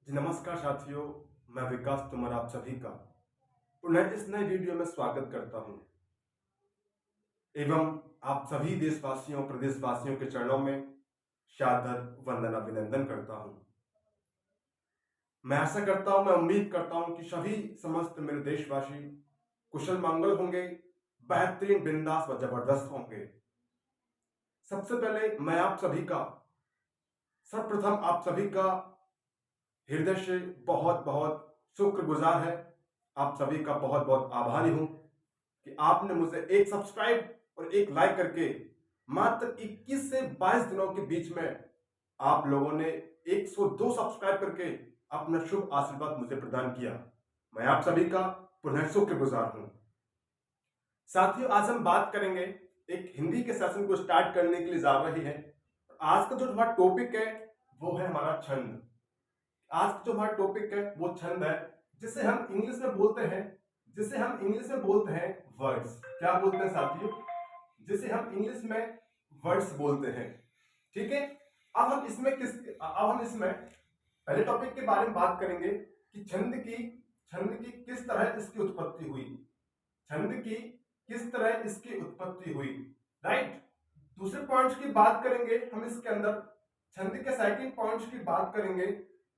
जी नमस्कार साथियों, मैं विकास तोमर आप सभी का पुनः इस नए वीडियो में स्वागत करता हूं एवं आप सभी देशवासियों प्रदेशवासियों के चरणों में सादर वंदन अभिनंदन करता हूं। मैं आशा करता हूं, मैं उम्मीद करता हूं कि सभी समस्त मेरे देशवासी कुशल मंगल होंगे, बेहतरीन, बिंदास व जबरदस्त होंगे। सबसे पहले मैं आप सभी का सर्वप्रथम आप सभी का हृदय से बहुत बहुत शुक्रगुजार है। आप सभी का बहुत बहुत आभारी हूं कि आपने मुझे एक सब्सक्राइब और एक लाइक करके मात्र 21 से 22 दिनों के बीच में आप लोगों ने 102 सब्सक्राइब करके अपना शुभ आशीर्वाद मुझे प्रदान किया। मैं आप सभी का पुनः शुक्रगुजार हूं। साथियों, आज हम बात करेंगे, एक हिंदी के सेशन को स्टार्ट करने के लिए जा रही है। आज का जो हमारा टॉपिक है वो है हमारा छंद। आज का जो हमारा टॉपिक है वो छंद है, जिसे हम इंग्लिश में बोलते हैं वर्ड्स। क्या बोलते हैं साथियों? जिसे हम इंग्लिश में वर्ड्स बोलते हैं। ठीक है। अब हम इसमें पहले टॉपिक के बारे में बात करेंगे कि छंद की किस तरह इसकी उत्पत्ति हुई। छंद की किस तरह इसकी उत्पत्ति हुई, राइट। दूसरे पॉइंट्स की बात करेंगे हम इसके अंदर। छंद के सेकंड पॉइंट्स की बात करेंगे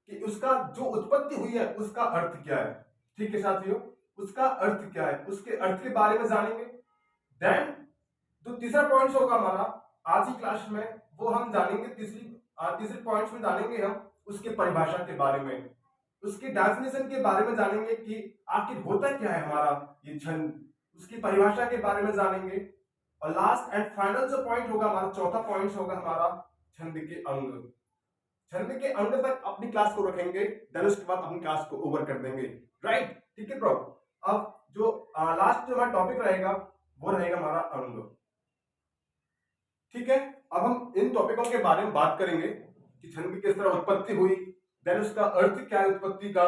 कि उसका जो उत्पत्ति हुई है उसका अर्थ क्या है। ठीक है साथियों, उसका अर्थ क्या है, उसके अर्थ के बारे में जानेंगे। देन जो तीसरा पॉइंट होगा हमारा आज की क्लास में, वो हम जानेंगे तीसरे पॉइंट्स में जानेंगे हम उसके परिभाषा के बारे में, उसकी डेफिनेशन के बारे में जानेंगे कि आखिर होता क्या है हमारा ये छंद, उसकी परिभाषा के बारे में जानेंगे। और लास्ट एंड फाइनल जो पॉइंट होगा हमारा, चौथा पॉइंट होगा हमारा छंद के अंग। छंद के अंग तक अपनी क्लास को रखेंगे, देन उसके बाद अपनी क्लास को ओवर कर देंगे, राइट। ठीक है ब्रो। अब जो लास्ट जो हमारा टॉपिक रहेगा वो रहेगा हमारा अंग। ठीक है। अब हम इन टॉपिकों के बारे में बात करेंगे कि छंद की किस तरह उत्पत्ति हुई, देन उसका अर्थ क्या है उत्पत्ति का,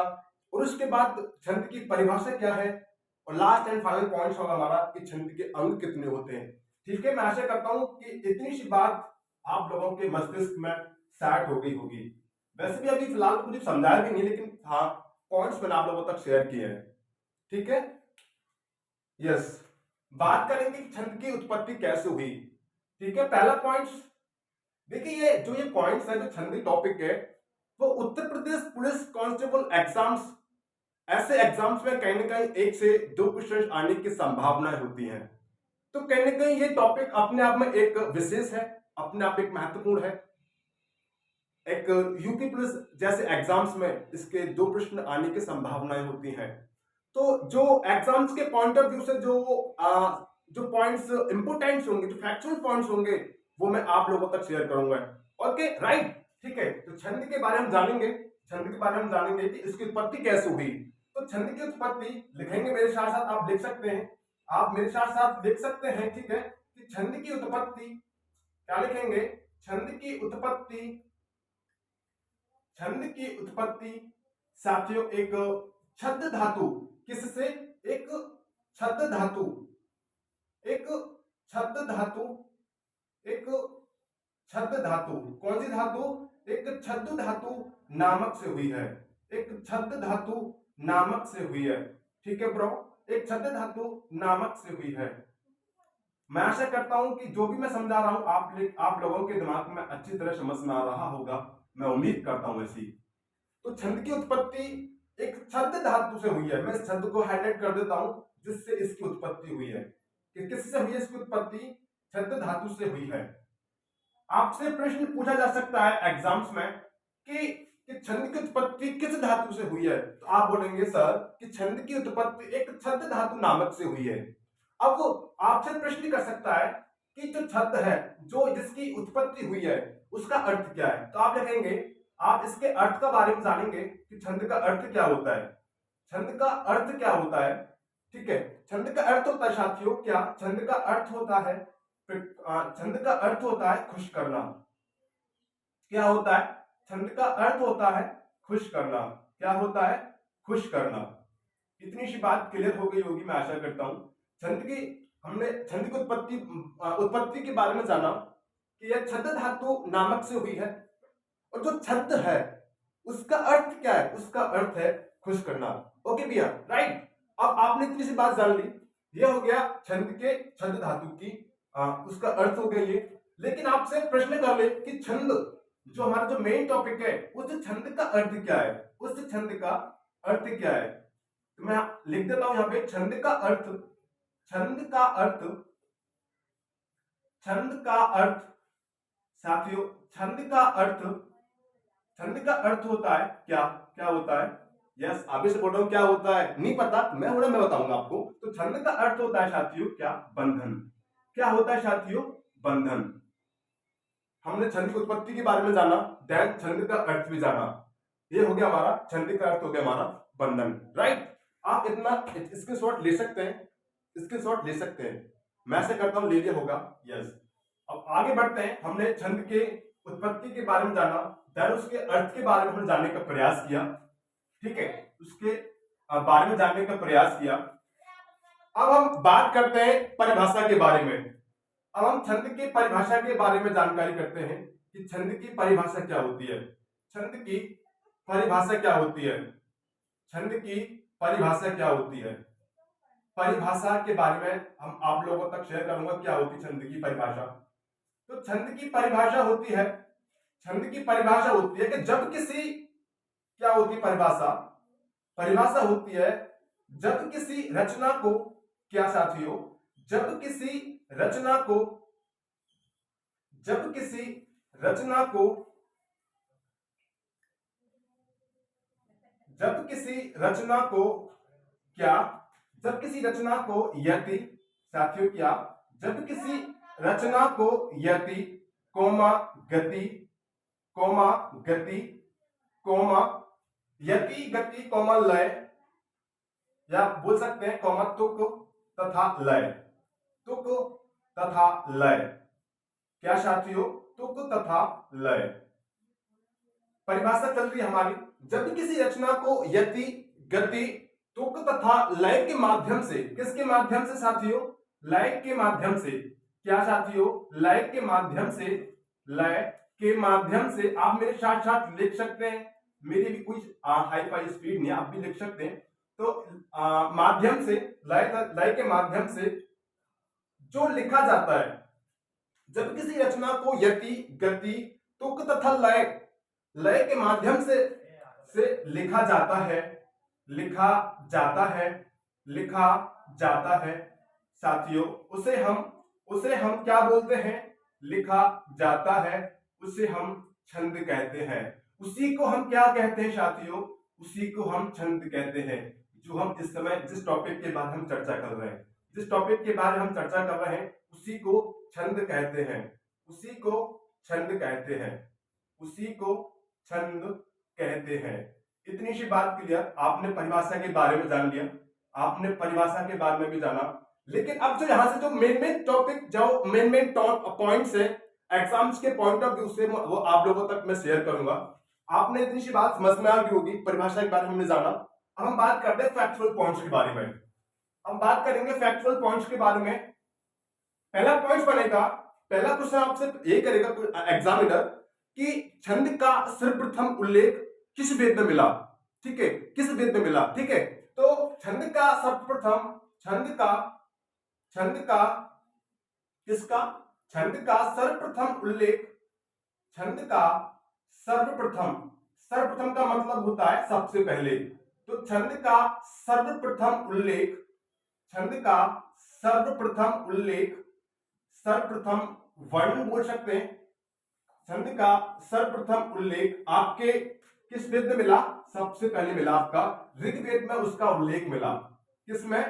और उसके बाद छंद की परिभाषा क्या है, और लास्ट एंड फाइनल पॉइंट होगा हमारा कि छंद के अंग कितने होते हैं। ठीक है। मैं आशा करता हूं कि इतनी सी बात आप लोगों के मस्तिष्क में सेट हो गई होगी। वैसे भी अभी फिलहाल मुझे समझाया भी नहीं, लेकिन हाँ, पॉइंट्स मैंने आप लोगों तक शेयर किए हैं। ठीक है। यस। बात करेंगे कि छंद की उत्पत्ति कैसे हुई। ठीक है। पहला पॉइंट देखिए, ये पॉइंट्स है, जो छंदी टॉपिक है, वो Uttar Pradesh police constable exams, ऐसे एग्जाम्स में कहीं ना कहीं 1 से 2 क्वेश्चन आने की संभावनाएं होती हैं। तो कहीं ना कहीं ये टॉपिक अपने आप में एक विशेष है, अपने आप एक महत्वपूर्ण है। एक यूपी पुलिस जैसे एग्जाम्स में इसके 2 प्रश्न आने की संभावनाएं होती हैं। तो जो एग्जाम्स के पॉइंट ऑफ व्यू से जो पॉइंट्स इंपोर्टेंट होंगे, जो फैक्चुअल पॉइंट्स होंगे, वो मैं आप लोगों तक शेयर करूंगा। Okay, right. ठीक है। तो छंद के बारे में जानेंगे, छंद के बारे में जानेंगे कि इसकी उत्पत्ति कैसे हुई। तो छंद की उत्पत्ति लिखेंगे मेरे साथ साथ, आप लिख सकते हैं, आप मेरे साथ साथ लिख सकते हैं। ठीक है। कि छंद की उत्पत्ति क्या लिखेंगे? छंद की उत्पत्ति, छंद की उत्पत्ति साथियों एक छद्म धातु, किससे? एक छद्म धातु, एक छद्म धातु, एक छद्म धातु। कौन सी धातु? एक छद्म धातु नामक से हुई है, एक छद्म धातु नामक से हुई है। ठीक है ब्रो, एक छद्म धातु नामक से हुई है। मैं आशा करता हूं कि जो भी मैं समझा रहा हूं आप लोगों के दिमाग में अच्छी तरह समझ में आ रहा होगा, मैं उम्मीद करता हूं ऐसी। तो छंद की उत्पत्ति एक छद्म धातु से हुई है। मैं इस छंद को हाईलाइट कर देता हूं जिससे इसकी उत्पत्ति हुई है। कि किससे हुई है इसकी उत्पत्ति? छद्म धातु से हुई है। आपसे प्रश्न पूछा जा सकता है एग्जाम्स में कि छंद की उत्पत्ति किस धातु से हुई है, तो आप बोलेंगे सर कि छंद की उत्पत्ति एक छद्म धातु नामक से हुई है। अब वो आपसे प्रश्न कर सकता है कि जो छद्म है, जो जिसकी उत्पत्ति हुई है, उसका अर्थ क्या है। तो आप लिखेंगे, आप इसके अर्थ का बारे में जानेंगे कि छंद का अर्थ क्या होता है। छंद का अर्थ क्या होता है? ठीक है। छंद का अर्थ होता है साथियों, क्या? छंद का अर्थ होता है, छंद का अर्थ होता है खुश करना। क्या होता है? छंद का अर्थ होता है खुश करना। क्या होता है? खुश करना। इतनी सी बात क्लियर हो गई होगी, मैं आशा करता हूं। हमने छंद की उत्पत्ति के बारे में जाना कि यह छद्म धातु नामक से हुई है, और जो छद्म है उसका अर्थ क्या है? उसका अर्थ है खुश करना। ओके भैया, राइट। अब आपने इतनी सी बात जान ली, ये हो गया छंद के छंद धातु की उसका अर्थ हो गया ये। लेकिन आपसे प्रश्न कर ले कि छंद जो हमारा जो मेन टॉपिक है, उस छंद का अर्थ क्या है? उस छंद का अर्थ क्या है? तो मैं लिख देता हूं यहां पे छंद का अर्थ। छंद का अर्थ, छंद का अर्थ साथियों, छंद का अर्थ, छंद का अर्थ होता है क्या? क्या होता है? यस, अभी से बोल रहा हूं क्या होता है, नहीं पता मैं बताऊंगा आपको। तो छंद का अर्थ होता है साथियों क्या? बंधन। क्या होता है साथियों? बंधन। हमने छंद की उत्पत्ति के बारे में जाना, देन छंद का अर्थ भी जाना। ये हो गया हमारा छंद का अर्थ, हो गया हमारा बंधन, राइट। आप इतना स्क्रीनशॉट ले सकते हैं, स्क्रीनशॉट ले सकते हैं। मैं ऐसे करता हूं, ले लिया होगा, यस। अब आगे बढ़ते हैं। हमने छंद के उत्पत्ति के बारे में जाना, देन उसके अर्थ के बारे में हमने जानने का प्रयास किया, ठीक है, उसके बारे में जानने का प्रयास किया। अब हम बात करते हैं परिभाषा के बारे में। अब हम छंद के परिभाषा के बारे में जानकारी करते हैं कि छंद की परिभाषा क्या होती है। छंद की परिभाषा क्या होती है? छंद की परिभाषा क्या होती है? परिभाषा के बारे में हम आप लोगों तक शेयर करूंगा क्या होती है छंद की परिभाषा। तो छंद की परिभाषा होती है, छंद की परिभाषा होती है कि जब किसी, क्या होती है परिभाषा? परिभाषा होती है जब किसी रचना को, क्या साथियों? जब किसी रचना को, जब किसी रचना को, जब किसी रचना को क्या? जब किसी रचना को यति, साथियों क्या? जब किसी रचना को यति, कोमा गति, कोमा गति, कोमा यति गति, कोमा लय, या बोल सकते हैं कोमा तुक तथा लय, तुक तथा लय। क्या साथियों? तुक तथा लय। परिभाषा चल रही है हमारी, जब किसी रचना को यति, गति, तुक तथा लय के माध्यम से, किसके माध्यम से साथियों? लय के माध्यम से। क्या साथियों? लय के माध्यम से, लय के माध्यम से। आप मेरे साथ साथ लिख सकते हैं, मेरी भी कुछ हाई फाई स्पीड नहीं, आप भी लिख सकते हैं। तो माध्यम से, लय के माध्यम से जो लिखा जाता है, जब किसी रचना को यति, गति, तुक तथा लय, लय के माध्यम से लिखा जाता है, लिखा जाता है, लिखा जाता है साथियों, उसे हम क्या बोलते हैं? लिखा जाता है, उसे हम छंद कहते हैं। उसी को हम क्या कहते हैं साथियों? उसी को हम छंद कहते हैं। जो हम इस समय जिस टॉपिक के बारे में हम चर्चा कर रहे हैं, जिस टॉपिक के बारे में हम चर्चा कर रहे हैं, उसी को छंद कहते हैं, उसी को छंद कहते हैं, उसी को छंद कहते हैं। इतनी सी बात क्लियर। आपने परिभाषा के बारे में जान लिया, आपने परिभाषा के बारे में भी जाना। लेकिन अब जो यहां से जो मेन टॉपिक, जो मेन पॉइंट्स है एग्जाम्स के पॉइंट ऑफ व्यू से, वो आप लोगों तक मैं शेयर करूंगा। आपने इतनी सी बात समझ में आ गई होगी, परिभाषा के बारे में हमने जाना। अब हम बात करते हैं फैक्चुअल पॉइंट्स के बारे में। हम बात करेंगे फैक्चुअल पॉइंट्स के बारे में। पहला पॉइंट बनेगा, पहला क्वेश्चन आपसे ये करेगा एग्जामिनर कि छंद का सर्वप्रथम उल्लेख किस वेद में मिला? ठीक है, किस वेद में मिला? ठीक है, तो छंद का सर्वप्रथम, छंद का किसका? छंद का सर्वप्रथम उल्लेख, छंद का सर्वप्रथम, सर्वप्रथम का मतलब होता है सबसे पहले। तो छंद का सर्वप्रथम उल्लेख, छंद का सर्वप्रथम उल्लेख, सर्वप्रथम वर्ण बोल सकते हैं, छंद का सर्वप्रथम उल्लेख आपके किस वेद में मिला? सबसे पहले मिला आपका ऋग्वेद में, उसका उल्लेख मिला। किसमें?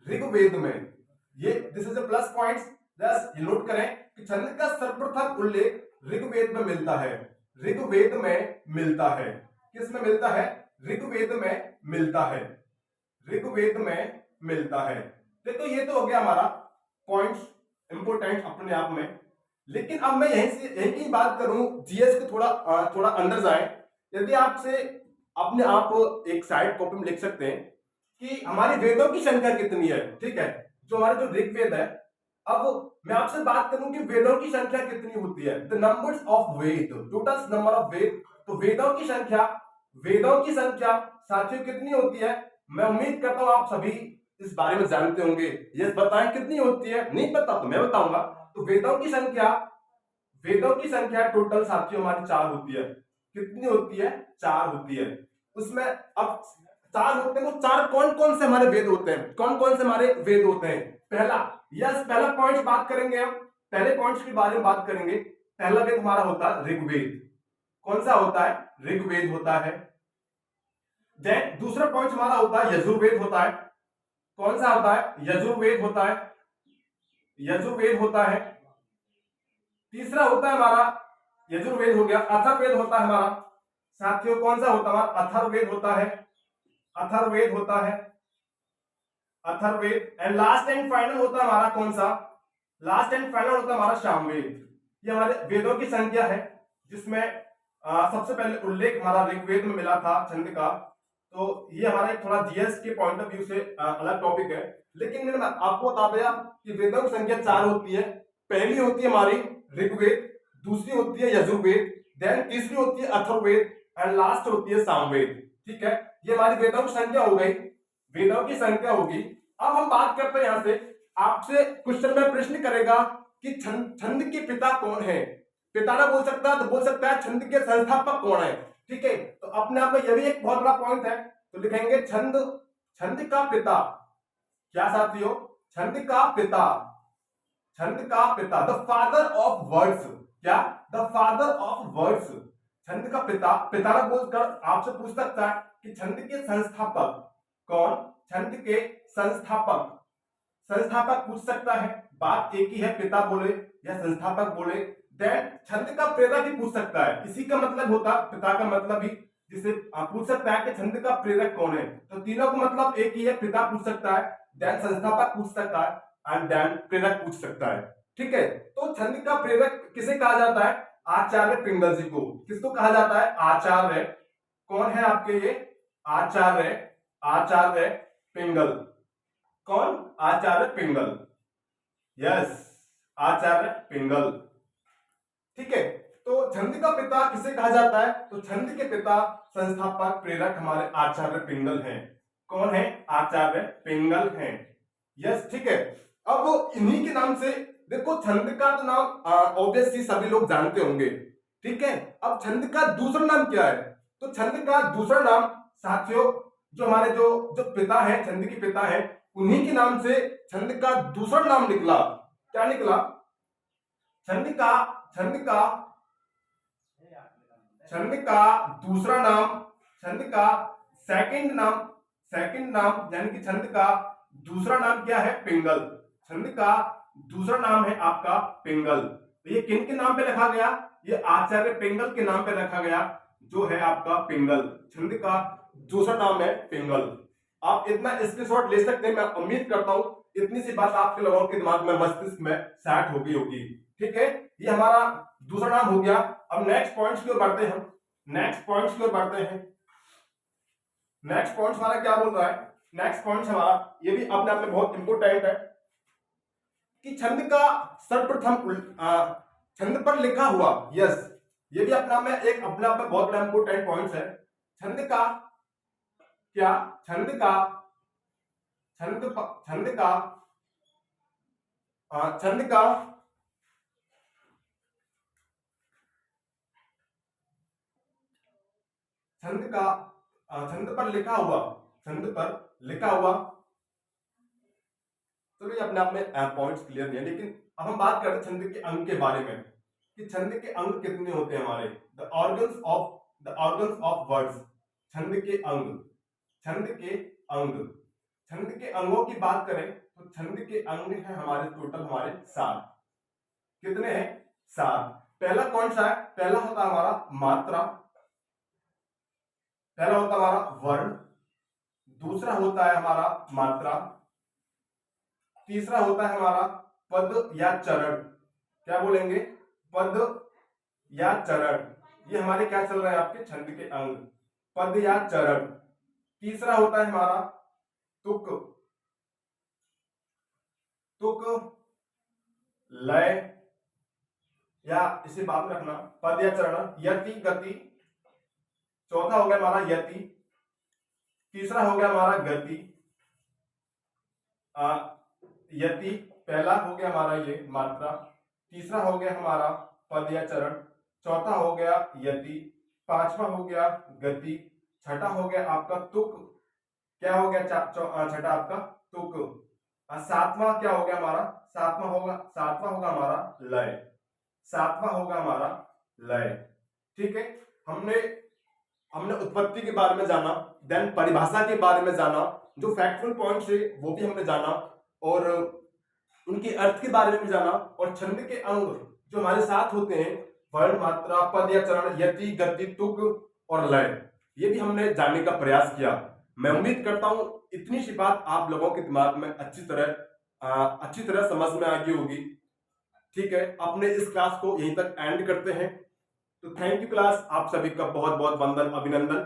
ऋग्वेद में। ये this is a plus points, just note करें कि छंद का सर्वप्रथम उल्लेख ऋग्वेद में मिलता है, ऋग्वेद में मिलता है। किस में मिलता है? ऋग्वेद में मिलता है, ऋग्वेद में मिलता है। देखो ये तो हो गया हमारा पॉइंट्स इंपोर्टेंट अपने आप में। लेकिन अब मैं यहीं की बात करूं, जीएस को थोड़ा अंदर जाए। यदि आपसे अपने आप एक साइड कॉपी में लिख सकते हैं कि हमारे वेदों की संख्या कितनी है, ठीक है, जो हमारा जो ऋग्वेद है। अब मैं आपसे बात करूं कि वेदों की संख्या कितनी होती है, the numbers of Veda, total number of Veda. तो वेदों की संख्या वेदों की संख्या साथियों कितनी होती है? मैं उम्मीद करता हूं आप सभी इस बारे में जानते होंगे। यस बताएं कितनी होती है? नहीं पता तो मैं बताऊंगा। तो वेदों की संख्या टोटल साथियों हमारी 4 होती है। कितनी होती है? 4 होती है। उसमें अब 4 होते हैं, तो 4 कौन कौन से हमारे वेद होते हैं? कौन कौन से हमारे वेद होते हैं? पहला, यस पहला पॉइंट बात करेंगे हम, पहले पॉइंट्स के बारे में बात करेंगे। पहला वेद हमारा होता है ऋग्वेद। कौन सा होता है? ऋग्वेद होता है। देन दूसरा पॉइंट हमारा होता है यजुर्वेद होता है। कौन सा होता है? यजुर्वेद होता है। यजुर्वेद होता है। तीसरा होता है हमारा, यजुर्वेद हो गया, अथर्ववेद होता है हमारा। साथियों कौन सा होता है हमारा? अथर्ववेद होता है। अथर्ववेद होता है। Atharvaveda. And last and final होता है हमारा कौन सा? लास्ट एंड फाइनल होता है हमारा सामवेद। ये हमारे वेदों की संख्या है, जिसमें सबसे पहले उल्लेख हमारा ऋग्वेद में मिला था छंद का। तो ये हमारा एक थोड़ा जीएस के पॉइंट ऑफ व्यू से अलग टॉपिक है, लेकिन मैंने आपको बता दिया कि वेदों की संख्या 4 होती है। पहली होती है हमारी ऋग्वेद, दूसरी होती है यजुर्वेद, देन तीसरी होती है अथर्ववेद एंड लास्ट होती है सामवेद। ठीक है, ये हमारी वेदों की संख्या हो गई, वेदों की संख्या होगी। अब हम बात करते हैं यहां से, आपसे क्वेश्चन में प्रश्न करेगा कि छंद के पिता कौन है? पिता ना बोल सकता तो बोल सकता है छंद के संस्थापक कौन है। ठीक है, तो अपने आप में यह भी एक बहुत बड़ा पॉइंट है। तो लिखेंगे छंद, छंद का पिता। क्या साथियों? छंद का पिता, छंद का पिता, द फादर ऑफ वर्ड्स। क्या? The father of words. छंद का पिता, पिता ना बोलकर आपसे पूछ सकता है कि छंद के संस्थापक कौन? छंद के संस्थापक, संस्थापक पूछ सकता है। बात एक ही है, पिता बोले या संस्थापक बोले। देन छंद का प्रेरक भी पूछ सकता है, इसी का मतलब होता पिता का मतलब ही, जिसे पूछ सकता है कि छंद का प्रेरक कौन है। तो तीनों का मतलब एक ही है, पिता पूछ सकता है, देन संस्थापक पूछ सकता है एंड देन प्रेरक पूछ सकता है। ठीक है, तो छंद का प्रेरक किसे कहा जाता है? आचार्य पिंगल जी को। किसको कहा जाता है? आचार्य। कौन है आपके ये? आचार्य, आचार्य पिंगल। कौन? आचार्य पिंगल। यस, आचार्य पिंगल। ठीक है, तो छंद का पिता किसे कहा जाता है? तो छंद के पिता, संस्थापक, प्रेरक हमारे आचार्य पिंगल हैं। कौन है? आचार्य पिंगल हैं। यस, ठीक है। अब इन्हीं के नाम से देखो, छंद का तो नाम ऑब्वियसली सभी लोग जानते होंगे। ठीक है, अब छंद का दूसरा नाम क्या है? तो छंद का दूसरा नाम साथियों, जो हमारे जो जो पिता है, छंद के पिता है, उन्हीं के नाम से छंद का दूसरा नाम निकला। क्या निकला? छंद का, छंद का, छंद का दूसरा नाम, छंद का सेकंड नाम, सेकंड नाम यानी कि छंद का दूसरा नाम क्या है? पिंगल। छंद का दूसरा नाम है आपका पिंगल। तो ये किन के नाम पे रखा गया? ये आचार्य पिंगल के नाम पे रखा गया, जो है आपका पिंगल। छंद का दूसरा नाम है पिंगल। आप इतना स्क्रीनशॉट ले सकते हैं। मैं उम्मीद करता हूं इतनी सी बात आपके लोगों के दिमाग में, मस्तिष्क में सेट हो गई होगी। ठीक है, ये हमारा दूसरा नाम हो गया। अब नेक्स्ट पॉइंट्स की ओर बढ़ते हैं, नेक्स्ट पॉइंट्स की ओर बढ़ते हैं। नेक्स्ट पॉइंट हमारा क्या बोल रहा है? नेक्स्ट पॉइंट हमारा, ये भी अपने आप में बहुत इंपोर्टेंट है कि छंद का सर्वप्रथम छंद पर लिखा हुआ। यस, ये भी अपने आप में एक, अपने आप में बहुत बड़ा इंपोर्टेंट पॉइंट है। छंद का क्या? छंद का, छंद का, छंद का छंद का छंद पर लिखा हुआ, छंद पर लिखा हुआ। चलो ये अपने आप में पॉइंट्स क्लियर नहीं है, लेकिन अब हम बात करते हैं छंद के अंग के बारे में कि छंद के अंग कितने होते हैं हमारे। The organs of words. छंद के अंग, छंद के अंग, छंद के अंगों की बात करें तो छंद के अंग है हमारे टोटल हमारे 7। कितने हैं? 7। पहला कौन सा है? पहला होता है हमारा मात्रा, पहला होता है हमारा वर्ण, दूसरा होता है हमारा मात्रा, तीसरा होता है हमारा पद या चरण। क्या बोलेंगे? पद या चरण। ये हमारे क्या चल रहे हैं? आपके छंद के अंग, पद या चरण। तीसरा होता है हमारा तुक, तुक, लय, या इसे बाद में रखना, पद या चरण, यति, गति। चौथा हो गया हमारा यति, तीसरा हो गया हमारा गति, यति पहला हो गया हमारा ये मात्रा, तीसरा हो गया हमारा पद या चरण, चौथा हो गया यति, पांचवा हो गया गति, छठा हो गया आपका तुक, क्या हो गया छठा आपका तुक, सातवां क्या हो गया हमारा, सातवां होगा हमारा लय, सातवां होगा हमारा लय। ठीक है, हमने उत्पत्ति के बारे में जाना, देन परिभाषा के बारे में जाना, जो फैक्टफुल पॉइंट्स है वो भी हमने जाना, और उनके अर्थ के बारे में भी जाना, और छंद के अंग जो हमारे साथ होते हैं, वर्ण, मात्रा, पद या चरण, यति, गति, तुक और लय, ये भी हमने जानने का प्रयास किया। मैं उम्मीद करता हूं इतनी सी बात आप लोगों के दिमाग में अच्छी तरह समझ में आ गई होगी। ठीक है, अपने इस क्लास को यहीं तक एंड करते हैं। तो थैंक यू क्लास, आप सभी का बहुत बहुत वंदन, अभिनंदन।